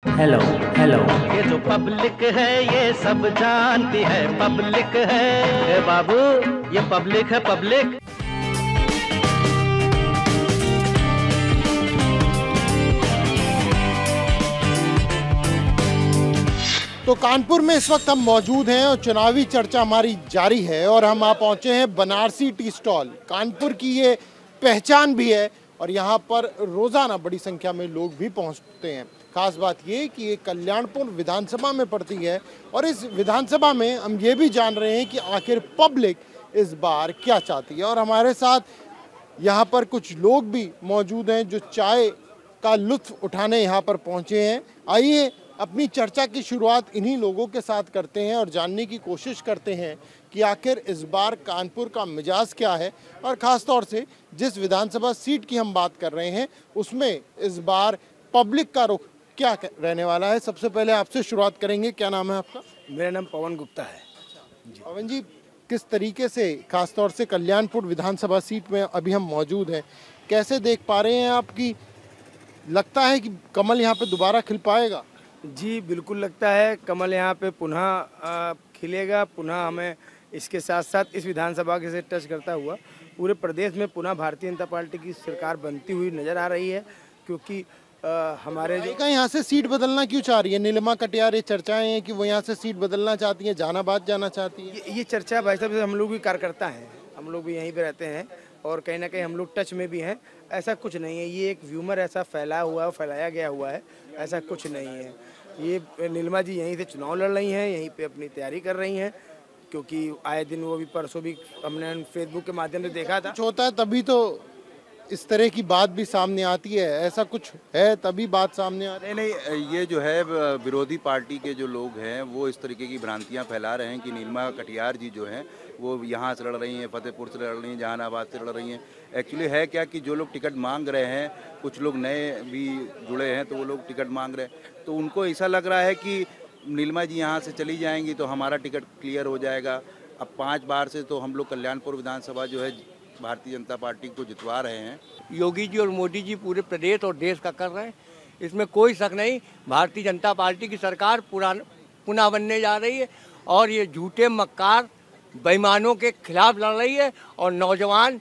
Hello hello. ये जो public है ये सब जानती है, पब्लिक है ए बाबू, ये पब्लिक है पब्लिक। तो कानपुर में इस वक्त हम मौजूद हैं और चुनावी चर्चा हमारी जारी है और हम आप पहुंचे हैं बनारसी टी स्टॉल। कानपुर की ये पहचान भी है और यहाँ पर रोज़ाना बड़ी संख्या में लोग भी पहुंचते हैं। खास बात ये कि ये कल्याणपुर विधानसभा में पड़ती है और इस विधानसभा में हम ये भी जान रहे हैं कि आखिर पब्लिक इस बार क्या चाहती है। और हमारे साथ यहाँ पर कुछ लोग भी मौजूद हैं जो चाय का लुत्फ उठाने यहाँ पर पहुँचे हैं। आइए अपनी चर्चा की शुरुआत इन्हीं लोगों के साथ करते हैं और जानने की कोशिश करते हैं कि आखिर इस बार कानपुर का मिजाज क्या है और ख़ास तौर से जिस विधानसभा सीट की हम बात कर रहे हैं उसमें इस बार पब्लिक का रुख क्या रहने वाला है। सबसे पहले आपसे शुरुआत करेंगे, क्या नाम है आपका? मेरा नाम पवन गुप्ता है। पवन जी, किस तरीके से खास तौर से कल्याणपुर विधानसभा सीट में अभी हम मौजूद हैं, कैसे देख पा रहे हैं आपकी? लगता है कि कमल यहाँ पे दोबारा खिल पाएगा? जी बिल्कुल लगता है कमल यहाँ पे पुनः खिलेगा। पुनः हमें इसके साथ साथ इस विधानसभा के से टच करता हुआ पूरे प्रदेश में पुनः भारतीय जनता पार्टी की सरकार बनती हुई नज़र आ रही है। क्योंकि हमारे जो यहाँ से सीट बदलना क्यों चाह रही है नीलिमा कटियार? ये चर्चाएं हैं कि वो यहाँ से सीट बदलना चाहती हैं, जहानाबाद जाना चाहती है। ये चर्चा भाई साहब, हम लोग भी कार्यकर्ता हैं, हम लोग भी यहीं पे रहते हैं और कहीं ना कहीं हम लोग टच में भी हैं। ऐसा कुछ नहीं है, ये एक व्यूमर ऐसा फैलाया गया हुआ है, ऐसा कुछ नहीं है। ये नीलिमा जी यहीं से चुनाव लड़ रही हैं, यहीं पे अपनी तैयारी कर रही हैं। क्योंकि आए दिन वो भी परसों भी हमने फेसबुक के माध्यम से देखा था। कुछ होता है तभी तो इस तरह की बात भी सामने आती है, ऐसा कुछ है तभी बात सामने आ रही है। नहीं, ये जो है विरोधी पार्टी के जो लोग हैं वो इस तरीके की भ्रांतियां फैला रहे हैं कि नीलिमा कटियार जी जो हैं वो यहाँ से लड़ रही हैं, फतेहपुर से लड़ रही हैं, जहानाबाद से लड़ रही हैं। एक्चुअली है क्या कि जो लोग टिकट मांग रहे हैं, कुछ लोग नए भी जुड़े हैं तो वो लोग टिकट मांग रहे हैं, तो उनको ऐसा लग रहा है कि नीलिमा जी यहाँ से चली जाएंगी तो हमारा टिकट क्लियर हो जाएगा। अब 5 बार से तो हम लोग कल्याणपुर विधानसभा जो है भारतीय जनता पार्टी को जितवा रहे हैं। योगी जी और मोदी जी पूरे प्रदेश और देश का कर रहे हैं, इसमें कोई शक नहीं। भारतीय जनता पार्टी की सरकार पुनः बनने जा रही है और ये झूठे मक्कार बेईमानों के खिलाफ लड़ रही है और नौजवान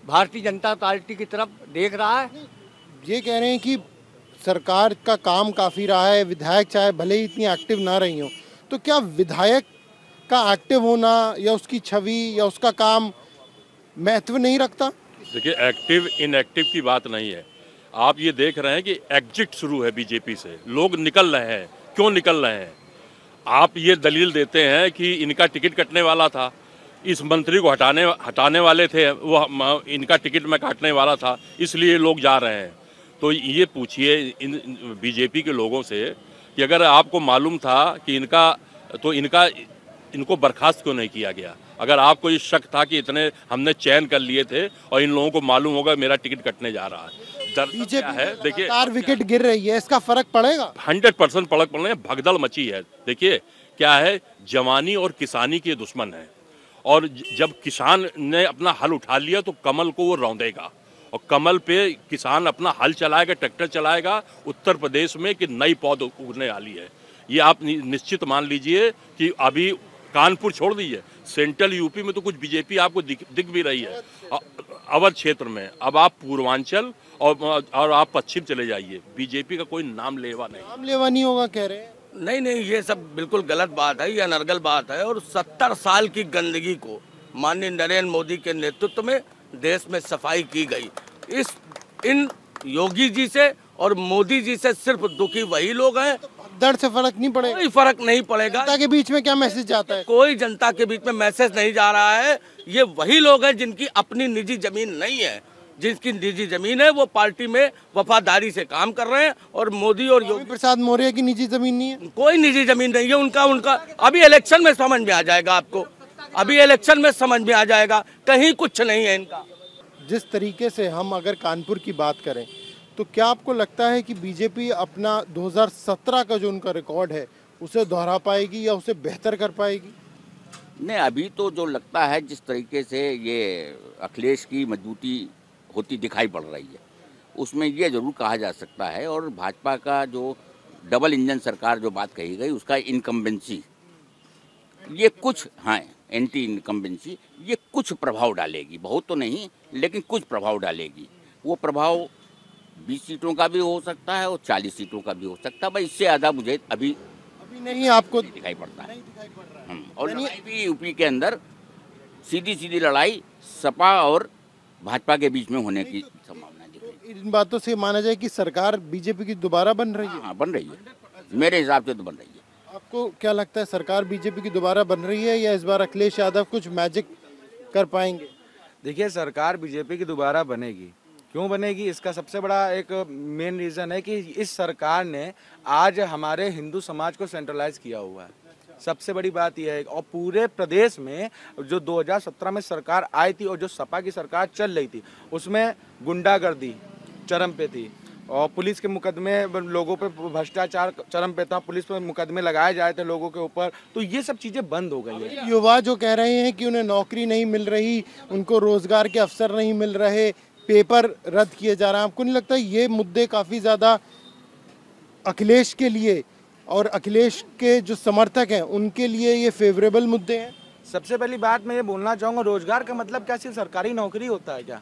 भारतीय जनता पार्टी की तरफ देख रहा है। ये कह रहे हैं कि सरकार का काम काफ़ी रहा है, विधायक चाहे भले ही इतनी एक्टिव ना रही हो, तो क्या विधायक का एक्टिव होना या उसकी छवि या उसका काम महत्व नहीं रखता? देखिए, एक्टिव इनएक्टिव की बात नहीं है। आप ये देख रहे हैं कि एग्जिट शुरू है बीजेपी से, लोग निकल रहे हैं। क्यों निकल रहे हैं? आप ये दलील देते हैं कि इनका टिकट कटने वाला था, इस मंत्री को हटाने वाले थे, वो इनका टिकट में काटने वाला था, इसलिए लोग जा रहे हैं। तो ये पूछिए इन बीजेपी के लोगों से कि अगर आपको मालूम था कि इनको बर्खास्त क्यों नहीं किया गया? अगर आपको ये शक था कि इतने हमने चयन कर लिए थे और इन लोगों को मालूम होगा मेरा टिकट कटने जा रहा है, डर क्या है? देखिए, 4 विकेट गिर रही है, इसका फर्क पड़ेगा? 100% फर्क पड़ने, भगदड़ मची है। देखिए क्या है, जवानी और किसानी के दुश्मन है और जब किसान ने अपना हल उठा लिया तो कमल को वो रौंदेगा और कमल पे किसान अपना हल चलाएगा, ट्रैक्टर चलाएगा। उत्तर प्रदेश में कि नई पौध उगने वाली है, ये आप निश्चित मान लीजिए। कि अभी कानपुर छोड़ दीजिए, सेंट्रल यूपी में तो कुछ बीजेपी आपको दिख भी रही है अवध क्षेत्र में। अब आप पूर्वांचल और आप पश्चिम चले जाइए, बीजेपी का कोई नाम लेवा नहीं होगा कह रहे हैं। नहीं, ये सब बिल्कुल गलत बात है, ये अनर्गल बात है। और 70 साल की गंदगी को माननीय नरेंद्र मोदी के नेतृत्व में देश में सफाई की गई। इन योगी जी से और मोदी जी से सिर्फ दुखी वही लोग हैं। दर्द से फर्क नहीं पड़ेगा? कोई फर्क नहीं पड़ेगा। जनता के बीच में क्या मैसेज जाता है? कोई जनता के बीच में मैसेज नहीं जा रहा है। ये वही लोग हैं जिनकी अपनी निजी जमीन नहीं है, जिसकी निजी जमीन है वो पार्टी में वफादारी से काम कर रहे हैं। और मोदी और योगी प्रसाद मौर्य की निजी जमीन नहीं है? कोई निजी जमीन नहीं है उनका। अभी इलेक्शन में समझ में आ जाएगा आपको, अभी इलेक्शन में समझ में आ जाएगा, कहीं कुछ नहीं है इनका। जिस तरीके से हम अगर कानपुर की बात करें तो क्या आपको लगता है कि बीजेपी अपना 2017 का जो उनका रिकॉर्ड है उसे दोहरा पाएगी या उसे बेहतर कर पाएगी? नहीं, अभी तो जो लगता है जिस तरीके से ये अखिलेश की मजबूती होती दिखाई पड़ रही है उसमें ये जरूर कहा जा सकता है, और भाजपा का जो डबल इंजन सरकार जो बात कही गई उसका इनकम्बेंसी, ये कुछ हाँ एंटी इनकम्बेंसी ये कुछ प्रभाव डालेगी, बहुत तो नहीं लेकिन कुछ प्रभाव डालेगी। वो प्रभाव 20 सीटों का भी हो सकता है और 40 सीटों का भी हो सकता है, भाई इससे ज़्यादा मुझे अभी नहीं आपको दिखाई पड़ता है। और लड़ाई भी यूपी के अंदर सीधी लड़ाई सपा और भाजपा के बीच में होने की संभावना दिख रही है। इन बातों से माना जाए कि सरकार बीजेपी की दोबारा बन रही है? हाँ, बन रही है, मेरे हिसाब से तो बन रही है। आपको क्या लगता है, सरकार बीजेपी की दोबारा बन रही है या इस बार अखिलेश यादव कुछ मैजिक कर पाएंगे? देखिए, सरकार बीजेपी की दोबारा बनेगी। क्यों बनेगी, इसका सबसे बड़ा एक मेन रीज़न है कि इस सरकार ने आज हमारे हिंदू समाज को सेंट्रलाइज किया हुआ है। सबसे बड़ी बात यह है, और पूरे प्रदेश में जो 2017 में सरकार आई थी और जो सपा की सरकार चल रही थी उसमें गुंडागर्दी चरम पे थी, और पुलिस के मुकदमे लोगों पे भ्रष्टाचार चरम पे था, पुलिस पर मुकदमे लगाए जाए थे लोगों के ऊपर, तो ये सब चीज़ें बंद हो गई है। युवा जो कह रहे हैं कि उन्हें नौकरी नहीं मिल रही, उनको रोजगार के अवसर नहीं मिल रहे, पेपर रद्द किए जा रहे हैं, आपको नहीं लगता ये मुद्दे काफ़ी ज़्यादा अखिलेश के लिए और अखिलेश के जो समर्थक हैं उनके लिए ये फेवरेबल मुद्दे हैं? सबसे पहली बात मैं ये बोलना चाहूँगा, रोजगार का मतलब क्या सिर्फ सरकारी नौकरी होता है क्या?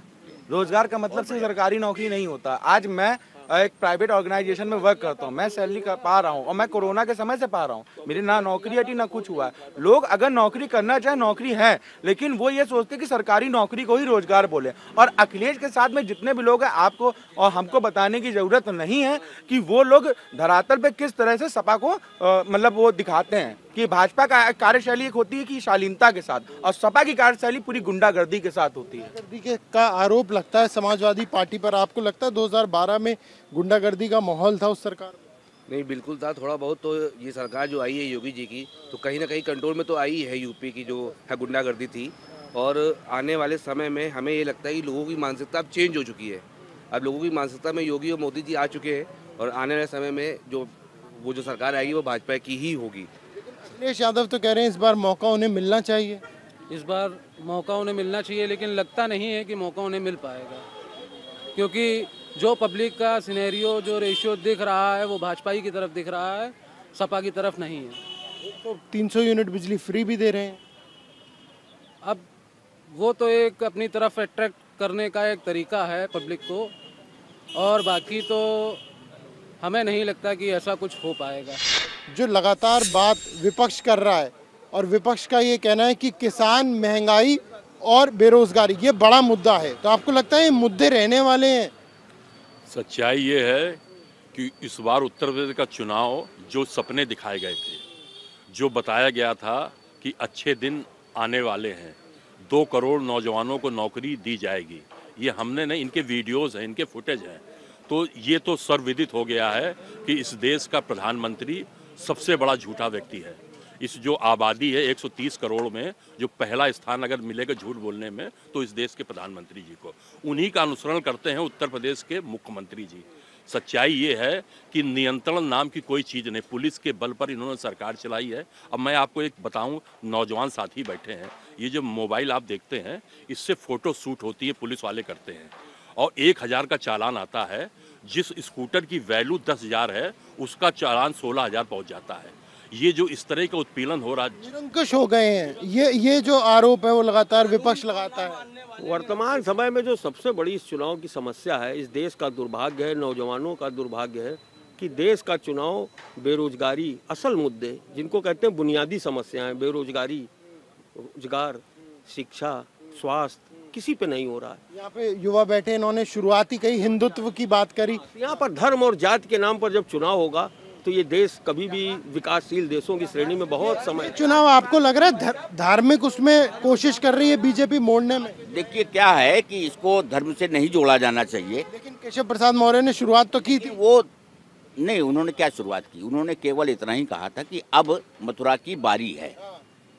रोजगार का मतलब सिर्फ सरकारी नौकरी नहीं होता। आज मैं एक प्राइवेट ऑर्गेनाइजेशन में वर्क करता हूँ, मैं सैलरी पा रहा हूँ और मैं कोरोना के समय से पा रहा हूँ, मेरी ना नौकरी हटी ना कुछ हुआ है। लोग अगर नौकरी करना चाहे नौकरी है, लेकिन वो ये सोचते कि सरकारी नौकरी को ही रोजगार बोले। और अखिलेश के साथ में जितने भी लोग हैं, आपको और हमको बताने की जरूरत नहीं है कि वो लोग धरातल पे किस तरह से सपा को मतलब वो दिखाते हैं कि भाजपा का कार्यशैली एक होती है कि शालीनता के साथ, और सपा की कार्यशैली पूरी गुंडागर्दी के साथ होती है। गुंडागर्दी का आरोप लगता है समाजवादी पार्टी पर। आपको लगता है 2012 में गुंडागर्दी का माहौल था उस सरकार में? नहीं, बिल्कुल था, थोड़ा बहुत तो ये सरकार जो आई है योगी जी की, तो कहीं ना कहीं कंट्रोल में तो आई है यूपी की जो है गुंडागर्दी थी। और आने वाले समय में हमें ये लगता है कि लोगों की मानसिकता अब चेंज हो चुकी है। अब लोगों की मानसिकता में योगी और मोदी जी आ चुके हैं, और आने वाले समय में जो सरकार आएगी वो भाजपा की ही होगी। अखिलेश यादव तो कह रहे हैं इस बार मौका उन्हें मिलना चाहिए। इस बार मौका उन्हें मिलना चाहिए, लेकिन लगता नहीं है कि मौका उन्हें मिल पाएगा, क्योंकि जो पब्लिक का सिनेरियो, जो रेशियो दिख रहा है वो भाजपा की तरफ दिख रहा है, सपा की तरफ नहीं है। तो 300 यूनिट बिजली फ्री भी दे रहे हैं। अब वो तो एक अपनी तरफ अट्रैक्ट करने का एक तरीका है पब्लिक को, और बाकी तो हमें नहीं लगता कि ऐसा कुछ हो पाएगा। जो लगातार बात विपक्ष कर रहा है, और विपक्ष का ये कहना है कि किसान, महंगाई और बेरोजगारी ये बड़ा मुद्दा है, तो आपको लगता है ये मुद्दे रहने वाले हैं? सच्चाई ये है कि इस बार उत्तर प्रदेश का चुनाव जो सपने दिखाए गए थे, जो बताया गया था कि अच्छे दिन आने वाले हैं, 2 करोड़ नौजवानों को नौकरी दी जाएगी, ये हमने नहीं, इनके वीडियोस हैं, इनके फुटेज हैं, तो ये तो सर्वविदित हो गया है कि इस देश का प्रधानमंत्री सबसे बड़ा झूठा व्यक्ति है। इस जो आबादी है 130 करोड़ में जो पहला स्थान अगर मिलेगा झूठ बोलने में, तो इस देश के प्रधानमंत्री जी को, उन्हीं का अनुसरण करते हैं उत्तर प्रदेश के मुख्यमंत्री जी। सच्चाई ये है कि नियंत्रण नाम की कोई चीज़ नहीं, पुलिस के बल पर इन्होंने सरकार चलाई है। अब मैं आपको एक बताऊं, नौजवान साथी बैठे हैं, ये जो मोबाइल आप देखते हैं इससे फ़ोटो शूट होती है, पुलिस वाले करते हैं, और 1000 का चालान आता है। जिस स्कूटर की वैल्यू 10,000 है उसका चालान 16,000 पहुँच जाता है। ये जो इस तरह का उत्पीड़न हो रहा है, निरंकुश हो गए हैं। ये जो आरोप है वो लगातार विपक्ष लगाता है। वर्तमान समय में जो सबसे बड़ी इस चुनाव की समस्या है, इस देश का दुर्भाग्य है, नौजवानों का दुर्भाग्य है कि देश का चुनाव बेरोजगारी, असल मुद्दे जिनको कहते हैं बुनियादी समस्याएं, बेरोजगारी, रोजगार, शिक्षा, स्वास्थ्य, किसी पे नहीं हो रहा है। यहाँ पे युवा बैठे, इन्होंने शुरुआती कही हिंदुत्व की बात करी। यहाँ पर धर्म और जाति के नाम पर जब चुनाव होगा तो ये देश कभी भी विकासशील देशों की श्रेणी में बहुत समय। चुनाव आपको लग रहा है धार्मिक उसमें कोशिश कर रही है बीजेपी मोड़ने में? देखिए क्या है कि इसको धर्म से नहीं जोड़ा जाना चाहिए। लेकिन केशव प्रसाद मौर्य ने शुरुआत तो की थी। वो नहीं, उन्होंने क्या शुरुआत की, उन्होंने केवल इतना ही कहा था कि अब मथुरा की बारी है।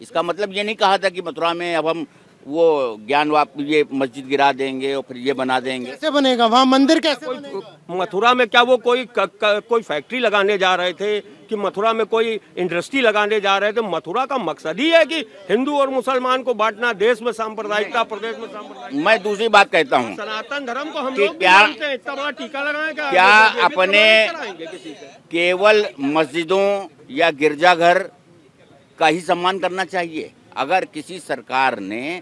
इसका मतलब ये नहीं कहा था कि मथुरा में अब हम वो ज्ञान ये मस्जिद गिरा देंगे और फिर ये बना देंगे। कैसे बनेगा वहाँ मंदिर, कैसे बनेगा? मथुरा में क्या वो कोई फैक्ट्री लगाने जा रहे थे कि मथुरा में कोई इंडस्ट्री लगाने जा रहे थे? मथुरा का मकसद ही है कि हिंदू और मुसलमान को बांटना, देश में सांप्रदायिकता, प्रदेश में सांप्रदायिकता। मैं दूसरी बात कहता हूँ, सनातन धर्म को हम कि लोग क्या इतना बड़ा टीका लगाए क्या अपने केवल मस्जिदों या गिरजाघर का ही सम्मान करना चाहिए? अगर किसी सरकार ने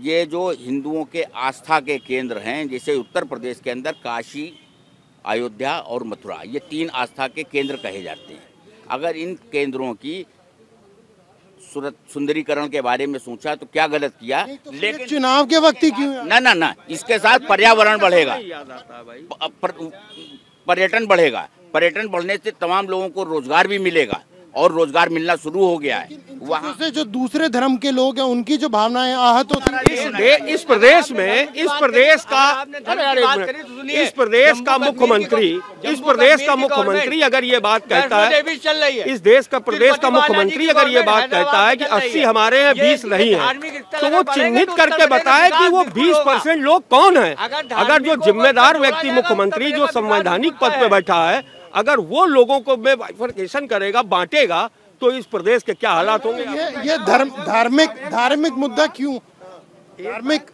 ये जो हिंदुओं के आस्था के केंद्र हैं, जैसे उत्तर प्रदेश के अंदर काशी, अयोध्या और मथुरा, ये 3 आस्था के केंद्र कहे जाते हैं, अगर इन केंद्रों की सुंदरीकरण के बारे में सोचा तो क्या गलत किया? तो लेकिन चुनाव के वक्त ही क्यों? ना, इसके साथ पर्यावरण बढ़ेगा, पर्यटन बढ़ेगा, पर्यटन बढ़ने से तमाम लोगों को रोजगार भी मिलेगा और रोजगार मिलना शुरू हो गया है। वहाँ से जो दूसरे धर्म के लोग हैं उनकी जो भावनाएं आहत होती हैं। इस प्रदेश में, इस प्रदेश का मुख्यमंत्री अगर ये बात कहता है, इस देश का प्रदेश का मुख्यमंत्री अगर ये बात कहता है कि 80 हमारे हैं 20 नहीं है, तो वो चिन्हित करके बताए कि वो 20% लोग कौन है। अगर जो जिम्मेदार व्यक्ति मुख्यमंत्री जो संवैधानिक पद पे बैठा है, अगर वो लोगों को में बाइफरकेशन करेगा, बांटेगा, तो इस प्रदेश के क्या हालात होंगे? ये धार्मिक मुद्दा क्यों,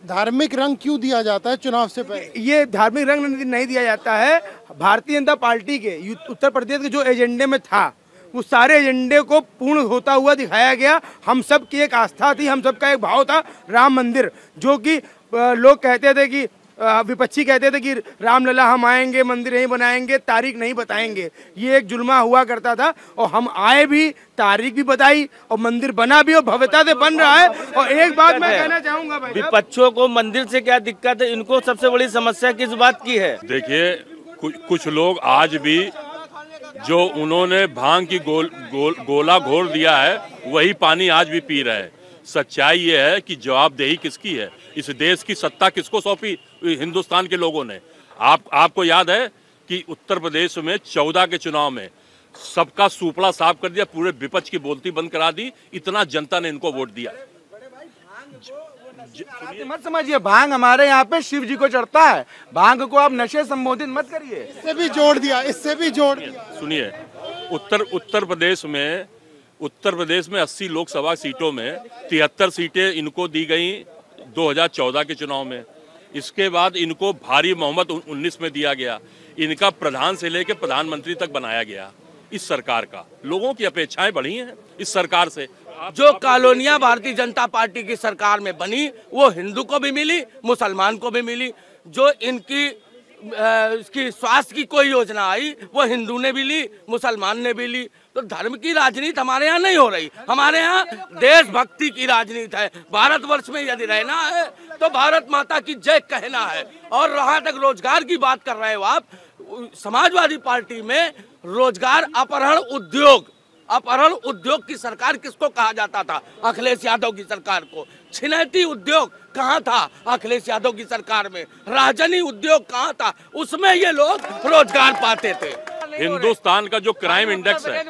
धार्मिक रंग क्यों दिया जाता है चुनाव से पहले? ये धार्मिक रंग नहीं दिया जाता है। भारतीय जनता पार्टी के उत्तर प्रदेश के जो एजेंडे में था, वो सारे एजेंडे को पूर्ण होता हुआ दिखाया गया। हम सब की एक आस्था थी, हम सब का एक भाव था राम मंदिर, जो कि लोग कहते थे कि विपक्षी कहते थे कि रामलला हम आएंगे, मंदिर नहीं बनाएंगे, तारीख नहीं बताएंगे। ये एक जुल्मा हुआ करता था और हम आए भी, तारीख भी बताई और मंदिर बना भी और भव्यता से बन रहा है। और एक बात मैं कहना चाहूंगा भाई, विपक्षियों को मंदिर से क्या दिक्कत है? इनको सबसे बड़ी समस्या किस बात की है? देखिए, कुछ लोग आज भी जो उन्होंने भांग की गोला घोर दिया है, वही पानी आज भी पी रहे हैं। सच्चाई ये है कि जवाबदेही किसकी है? इस देश की सत्ता किसको सौंपी? हिंदुस्तान के लोगों ने। आपको याद है कि उत्तर प्रदेश में 14 के चुनाव में सबका सूपड़ा साफ कर दिया, पूरे विपक्ष की बोलती बंद करा दी, इतना जनता ने इनको वोट दिया। मत समझिए, भांग हमारे यहाँ पे शिव जी को चढ़ता है, भांग को आप नशे संबोधित मत करिए। इससे भी जोड़ दिया। सुनिए, उत्तर प्रदेश में 80 लोकसभा सीटों में 73 सीटें इनको दी गई 2014 के चुनाव में। इसके बाद इनको भारी बहुमत 19 में दिया गया। इनका प्रधान से लेकर प्रधानमंत्री तक बनाया गया। इस सरकार का लोगों की अपेक्षाएं बढ़ी हैं इस सरकार से। जो कॉलोनियां भारतीय जनता पार्टी की सरकार में बनी, वो हिंदू को भी मिली, मुसलमान को भी मिली। जो इनकी इसकी स्वास्थ्य की कोई योजना आई, वो हिंदू ने भी ली, मुसलमान ने भी ली। तो धर्म की राजनीति हमारे यहाँ नहीं हो रही, हमारे यहाँ देशभक्ति की राजनीति है। भारतवर्ष में यदि रहना है तो भारत माता की जय कहना है। और रहा तक रोजगार की बात कर रहे हो आप, समाजवादी पार्टी में रोजगार अपहरण उद्योग की सरकार किसको कहा जाता था? अखिलेश यादव की सरकार को। छिनैती उद्योग कहाँ था अखिलेश यादव की सरकार में? राजनी उद्योग कहाँ था? उसमें ये लोग रोजगार पाते थे। हिंदुस्तान का जो क्राइम इंडेक्स है,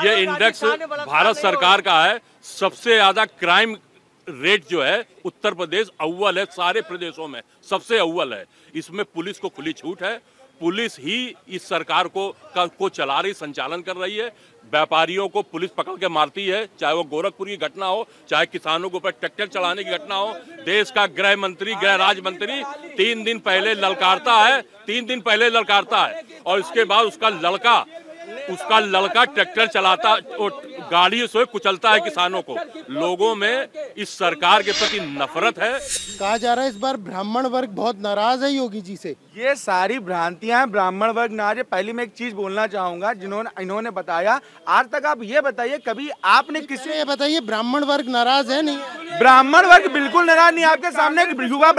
ये इंडेक्स भारत सरकार का है। सबसे ज्यादा क्राइम रेट जो है उत्तर प्रदेश अव्वल है, सारे प्रदेशों में सबसे अव्वल है। इसमें पुलिस को खुली छूट है। पुलिस ही इस सरकार को चला रही, संचालन कर रही है। व्यापारियों को पुलिस पकड़ के मारती है, चाहे वो गोरखपुर की घटना हो, चाहे किसानों के ऊपर ट्रैक्टर चलाने की घटना हो। देश का गृह राज्य मंत्री 3 दिन पहले ललकारता है और इसके बाद उसका लड़का ट्रैक्टर चलाता और गाड़ी से कुचलता है किसानों को। लोगों में इस सरकार के प्रति नफरत है। कहा जा रहा है इस बार ब्राह्मण वर्ग बहुत नाराज है योगी जी से। ये सारी भ्रांतियां हैं, ब्राह्मण वर्ग नाराज है। पहले मैं एक चीज बोलना चाहूंगा, इन्होंने बताया। आज तक आप ये बताइए, कभी आपने किसी ये बताइए ब्राह्मण वर्ग नाराज है? नहीं, ब्राह्मण वर्ग बिल्कुल नाराज नहीं। आपके सामने युवा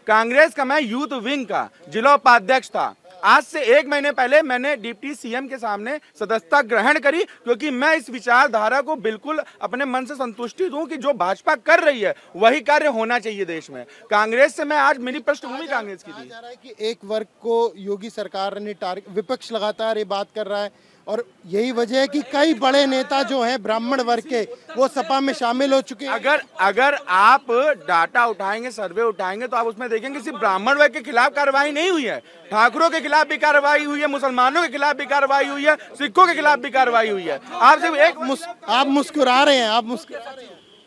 कांग्रेस का मैं यूथ विंग का जिला उपाध्यक्ष था। आज से 1 महीने पहले मैंने डिप्टी सीएम के सामने सदस्यता ग्रहण करी, क्योंकि मैं इस विचारधारा को बिल्कुल अपने मन से संतुष्टित हूं कि जो भाजपा कर रही है वही कार्य होना चाहिए देश में। कांग्रेस से मैं आज मेरी पृष्ठभूमि कांग्रेस की थी। जा रहा है कि एक वर्ग को योगी सरकार ने विपक्ष लगातार ये बात कर रहा है, और यही वजह है कि कई बड़े नेता जो हैं ब्राह्मण वर्ग के वो सपा में शामिल हो चुके हैं। अगर आप डाटा उठाएंगे, सर्वे उठाएंगे, तो आप उसमें देखेंगे सिर्फ ब्राह्मण वर्ग के खिलाफ कार्रवाई नहीं हुई है, ठाकुरों के खिलाफ भी कार्रवाई हुई है, मुसलमानों के खिलाफ भी कार्रवाई हुई है, सिखों के खिलाफ भी कार्रवाई हुई है। आप सिर्फ आप मुस्कुरा रहे हैं, आप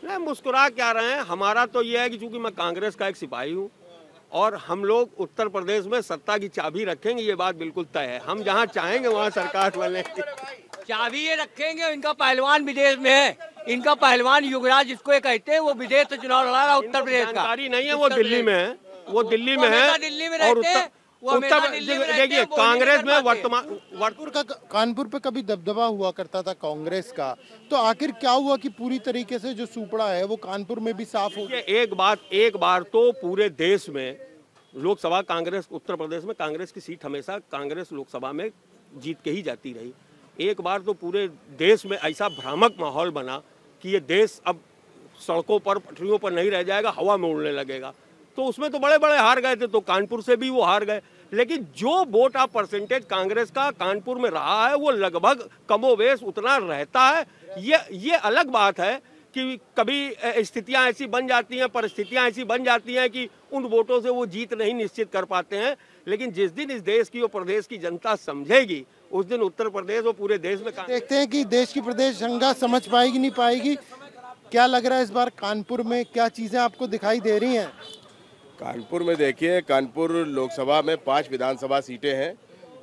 नहीं मुस्कुरा क्या रहे हैं। हमारा तो ये है कि चूंकि मैं कांग्रेस का एक सिपाही हूँ और हम लोग उत्तर प्रदेश में सत्ता की चाबी रखेंगे, ये बात बिल्कुल तय है। हम जहाँ चाहेंगे वहाँ सरकार बनेगी। चाबी ये रखेंगे। इनका पहलवान विदेश में है, इनका पहलवान युवराज जिसको ये कहते हैं, वो विदेश से चुनाव लड़ा रहा उत्तर प्रदेश का। जानकारी नहीं है, वो दिल्ली में है, वो दिल्ली में है। दिल्ली में और उत्तर देखिए कांग्रेस में कानपुर पे कभी दबदबा हुआ करता था कांग्रेस का, तो आखिर क्या हुआ कि पूरी तरीके से जो सुपड़ा है वो कानपुर में भी साफ हो गया? एक बार तो पूरे देश में लोकसभा कांग्रेस, उत्तर प्रदेश में कांग्रेस की सीट हमेशा कांग्रेस लोकसभा में जीत के ही जाती रही। एक बार तो पूरे देश में ऐसा भ्रामक माहौल बना कि ये देश अब सड़कों पर, पटरियों पर नहीं रह जाएगा, हवा में उड़ने लगेगा। तो उसमें तो बड़े बड़े हार गए थे, तो कानपुर से भी वो हार गए। लेकिन जो वोट ऑफ परसेंटेज कांग्रेस का कानपुर में रहा है वो लगभग कमोवेश उतना रहता है। ये अलग बात है कि कभी स्थितियां ऐसी बन जाती हैं, परिस्थितियां ऐसी बन जाती हैं कि उन वोटों से वो जीत नहीं निश्चित कर पाते हैं। लेकिन जिस दिन इस देश की और प्रदेश की जनता समझेगी, उस दिन उत्तर प्रदेश और पूरे देश में देखते हैं कि देश की प्रदेश संघ समझ पाएगी नहीं पाएगी। क्या लग रहा है इस बार कानपुर में क्या चीजें आपको दिखाई दे रही हैं? कानपुर में देखिए, कानपुर लोकसभा में 5 विधानसभा सीटें हैं,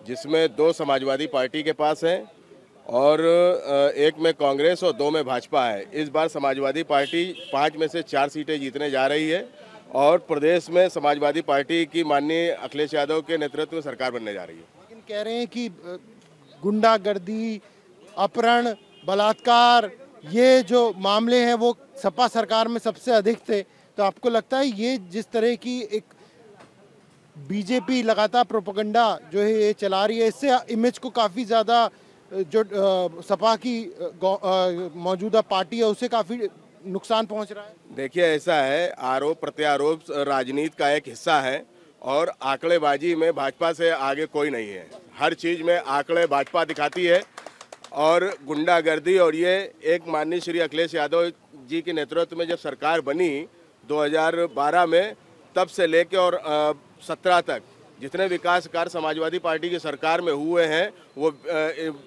जिसमें 2 समाजवादी पार्टी के पास हैं और 1 में कांग्रेस और 2 में भाजपा है। इस बार समाजवादी पार्टी 5 में से 4 सीटें जीतने जा रही है और प्रदेश में समाजवादी पार्टी की माननीय अखिलेश यादव के नेतृत्व में सरकार बनने जा रही है। लेकिन कह रहे हैं कि गुंडागर्दी, अपहरण, बलात्कार, ये जो मामले हैं वो सपा सरकार में सबसे अधिक थे। तो आपको लगता है ये जिस तरह की एक बीजेपी लगातार प्रोपेगेंडा जो है ये चला रही है, इससे इमेज को काफ़ी ज़्यादा जो सपा की मौजूदा पार्टी है उसे काफ़ी नुकसान पहुंच रहा है? देखिए ऐसा है, आरोप प्रत्यारोप राजनीति का एक हिस्सा है और आंकड़ेबाजी में भाजपा से आगे कोई नहीं है। हर चीज़ में आंकड़े भाजपा दिखाती है और गुंडागर्दी, और ये एक माननीय श्री अखिलेश यादव जी के नेतृत्व में जब सरकार बनी 2012 में, तब से लेके और 17 तक जितने विकास कार्य समाजवादी पार्टी की सरकार में हुए हैं वो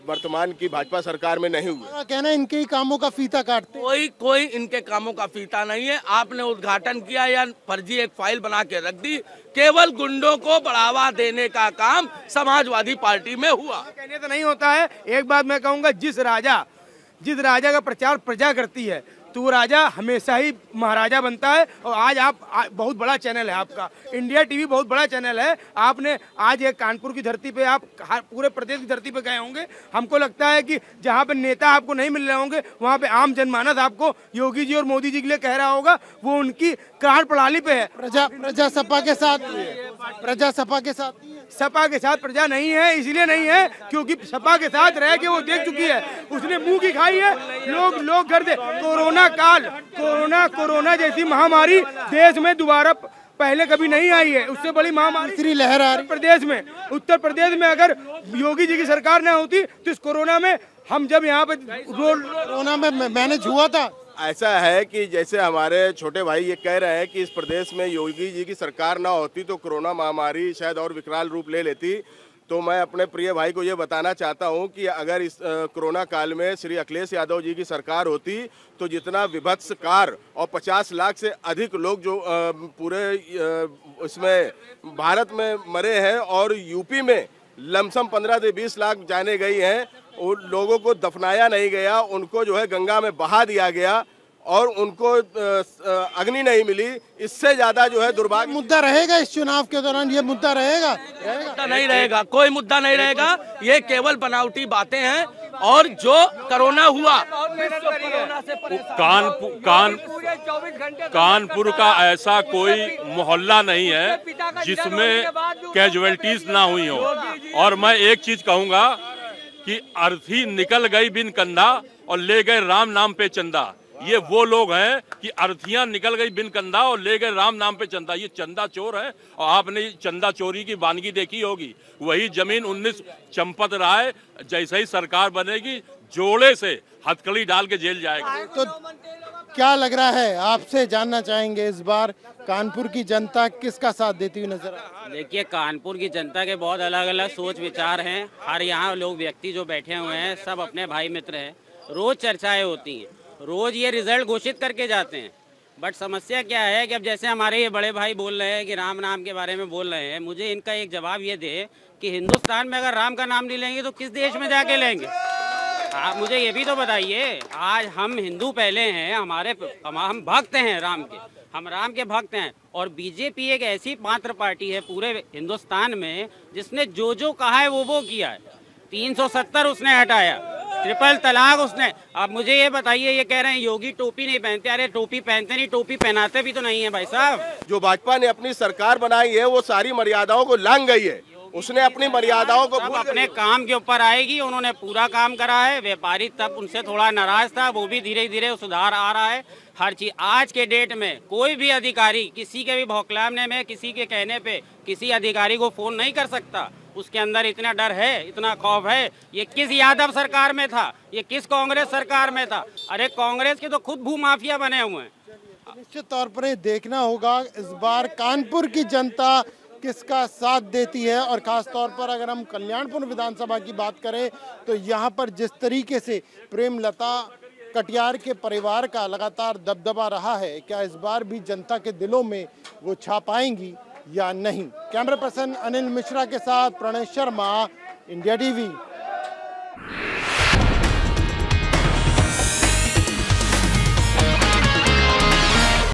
वर्तमान की भाजपा सरकार में नहीं हुए। कहना इनके ही कामों का फीता काटते। कोई इनके कामों का फीता नहीं है। आपने उद्घाटन किया या फर्जी एक फाइल बना के रख दी, केवल गुंडों को बढ़ावा देने का काम समाजवादी पार्टी में हुआ। कहने तो नहीं होता है। एक बात मैं कहूँगा, जिस राजा का प्रचार प्रजा करती है तो वो राजा हमेशा ही महाराजा बनता है। और आज आप बहुत बड़ा चैनल है आपका, इंडिया टीवी बहुत बड़ा चैनल है। आपने आज एक कानपुर की धरती पे, आप पूरे प्रदेश की धरती पे गए होंगे। हमको लगता है कि जहाँ पे नेता आपको नहीं मिल रहे होंगे, वहाँ पे आम जनमानस आपको योगी जी और मोदी जी के लिए कह रहा होगा। वो उनकी कार्य प्रणाली पे है। प्रजा सपा के साथ, सपा के साथ प्रजा नहीं है। इसलिए नहीं है क्योंकि सपा के साथ रह के वो देख चुकी है, उसने मुंह की खाई है। लोग घर दे कोरोना जैसी महामारी देश में दोबारा पहले कभी नहीं आई है। उससे बड़ी महामारी लहर आ रही प्रदेश में। उत्तर प्रदेश में अगर योगी जी की सरकार न होती तो इस कोरोना में हम जब यहाँ पे कोरोना में मैनेज हुआ था। ऐसा है कि जैसे हमारे छोटे भाई ये कह रहे हैं कि इस प्रदेश में योगी जी की सरकार ना होती तो कोरोना महामारी शायद और विकराल रूप ले लेती। तो मैं अपने प्रिय भाई को ये बताना चाहता हूं कि अगर इस कोरोना काल में श्री अखिलेश यादव जी की सरकार होती तो जितना विभत्स कार और 50 लाख से अधिक लोग जो पूरे इसमें भारत में मरे हैं और यूपी में लमसम 15 से 20 लाख जाने गई हैं, उन लोगों को दफनाया नहीं गया, उनको जो है गंगा में बहा दिया गया और उनको अग्नि नहीं मिली। इससे ज्यादा जो है दुर्भाग्य मुद्दा रहेगा इस चुनाव के दौरान। ये मुद्दा रहेगा नहीं रहेगा, कोई मुद्दा नहीं रहेगा। ये केवल बनावटी बातें हैं। और जो कोरोना हुआ, कानपुर का ऐसा कोई मोहल्ला नहीं है जिसमें कैजुअलिटीज ना हुई हो। और मैं एक चीज कहूंगा कि अर्थी निकल गई बिन कंधा और ले गए राम नाम पे चंदा। ये वो लोग हैं कि अर्थियां निकल गई बिन कंधा और ले गए राम नाम पे चंदा। ये चंदा चोर है। और आपने चंदा चोरी की वानगी देखी होगी। वही जमीन 19 चंपत राय जैसे ही सरकार बनेगी जोड़े से हथकड़ी डाल के जेल जाएगा। तो क्या लग रहा है, आपसे जानना चाहेंगे इस बार कानपुर की जनता किसका साथ देती हुई नजर आ? देखिए, कानपुर की जनता के बहुत अलग अलग सोच विचार हैं। हर यहाँ लोग व्यक्ति जो बैठे हुए हैं सब अपने भाई मित्र हैं। रोज चर्चाएं होती हैं, रोज ये रिजल्ट घोषित करके जाते हैं। बट समस्या क्या है कि अब जैसे हमारे ये बड़े भाई बोल रहे हैं कि राम नाम के बारे में बोल रहे हैं, मुझे इनका एक जवाब ये दे कि हिंदुस्तान में अगर राम का नाम नहीं लेंगे तो किस देश में जाके लेंगे? आप मुझे ये भी तो बताइए। आज हम हिंदू पहले हैं, हम भक्त हैं राम के, हम राम के भक्त हैं। और बीजेपी एक ऐसी मात्र पार्टी है पूरे हिंदुस्तान में जिसने जो कहा है वो किया है। 370 उसने हटाया, ट्रिपल तलाक उसने। अब मुझे ये बताइए, ये कह रहे हैं योगी टोपी नहीं पहनते। अरे टोपी पहनते नहीं, टोपी पहनाते भी तो नहीं है भाई साहब। जो भाजपा ने अपनी सरकार बनाई है वो सारी मर्यादाओं को लांघ गई है। उसने अपनी मर्यादाओं को अपने काम के ऊपर आएगी। उन्होंने पूरा काम करा है। व्यापारी तब उनसे थोड़ा नाराज था, वो भी धीरे धीरे सुधार आ रहा है। हर चीज आज के डेट में कोई भी अधिकारी किसी के भी भौकलाने में, किसी के कहने पे किसी अधिकारी को फोन नहीं कर सकता। उसके अंदर इतना डर है, इतना खौफ है। ये किस यादव सरकार में था, ये किस कांग्रेस सरकार में था? अरे कांग्रेस के तो खुद भूमाफिया बने हुए हैं। निश्चित तौर पर ये देखना होगा इस बार कानपुर की जनता किसका साथ देती है। और खास तौर पर अगर हम कल्याणपुर विधानसभा की बात करें तो यहाँ पर जिस तरीके से प्रेमलता कटियार के परिवार का लगातार दबदबा रहा है, क्या इस बार भी जनता के दिलों में वो छा पाएंगी या नहीं? कैमरा पर्सन अनिल मिश्रा के साथ प्रणय शर्मा, इंडिया टीवी।